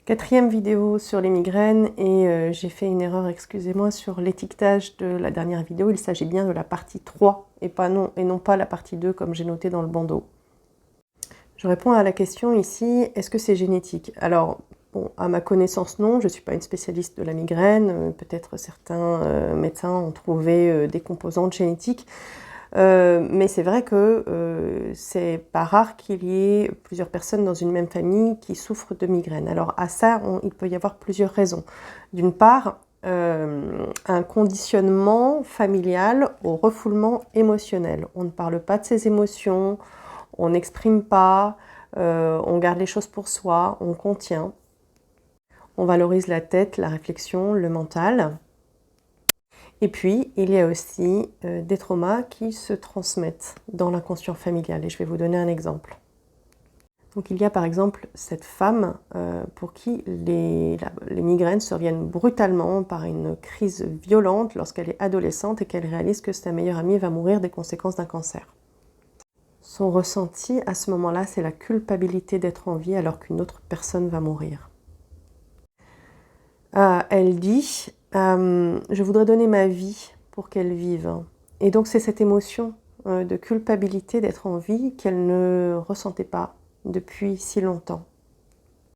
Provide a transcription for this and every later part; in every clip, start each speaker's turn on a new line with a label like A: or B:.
A: Quatrième vidéo sur les migraines et j'ai fait une erreur, excusez-moi, sur l'étiquetage de la dernière vidéo. Il s'agit bien de la partie 3 et non pas la partie 2 comme j'ai noté dans le bandeau. Je réponds à la question ici, est-ce que c'est génétique? Alors, bon, à ma connaissance, non, je ne suis pas une spécialiste de la migraine. Peut-être certains médecins ont trouvé des composantes génétiques. Mais c'est vrai que c'est pas rare qu'il y ait plusieurs personnes dans une même famille qui souffrent de migraines. Alors à ça, il peut y avoir plusieurs raisons. D'une part, un conditionnement familial au refoulement émotionnel. On ne parle pas de ses émotions, on n'exprime pas, on garde les choses pour soi, on contient. On valorise la tête, la réflexion, le mental. Et puis, il y a aussi des traumas qui se transmettent dans l'inconscient familial. Et je vais vous donner un exemple. Donc, il y a par exemple cette femme pour qui les migraines surviennent brutalement par une crise violente lorsqu'elle est adolescente et qu'elle réalise que sa meilleure amie va mourir des conséquences d'un cancer. Son ressenti à ce moment-là, c'est la culpabilité d'être en vie alors qu'une autre personne va mourir. Elle dit je voudrais donner ma vie pour qu'elle vive. Et donc c'est cette émotion de culpabilité d'être en vie qu'elle ne ressentait pas depuis si longtemps.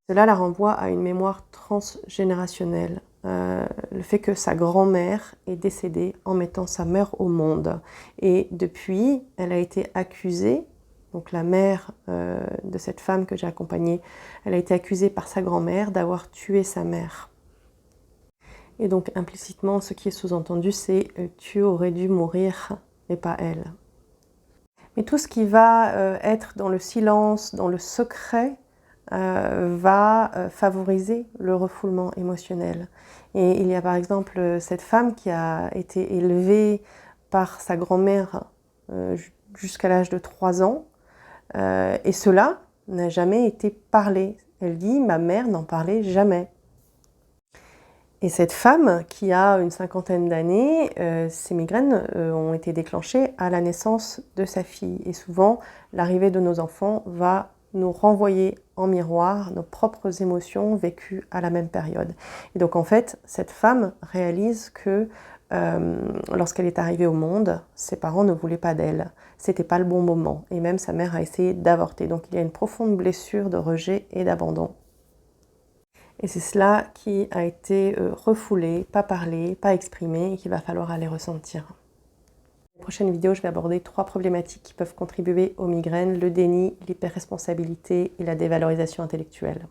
A: Cela la renvoie à une mémoire transgénérationnelle. Le fait que sa grand-mère est décédée en mettant sa mère au monde. Et depuis, elle a été accusée, donc la mère de cette femme que j'ai accompagnée, elle a été accusée par sa grand-mère d'avoir tué sa mère. Et donc implicitement, ce qui est sous-entendu, c'est tu aurais dû mourir, mais pas elle. Mais tout ce qui va être dans le silence, dans le secret, va favoriser le refoulement émotionnel. Et il y a par exemple cette femme qui a été élevée par sa grand-mère jusqu'à l'âge de 3 ans, et cela n'a jamais été parlé. Elle dit, ma mère n'en parlait jamais. Et cette femme, qui a une cinquantaine d'années, ses migraines ont été déclenchées à la naissance de sa fille. Et souvent, l'arrivée de nos enfants va nous renvoyer en miroir nos propres émotions vécues à la même période. Et donc en fait, cette femme réalise que lorsqu'elle est arrivée au monde, ses parents ne voulaient pas d'elle. C'était pas le bon moment. Et même sa mère a essayé d'avorter. Donc il y a une profonde blessure de rejet et d'abandon. Et c'est cela qui a été refoulé, pas parlé, pas exprimé et qu'il va falloir aller ressentir. Dans la prochaine vidéo, je vais aborder 3 problématiques qui peuvent contribuer aux migraines, le déni, l'hyperresponsabilité et la dévalorisation intellectuelle.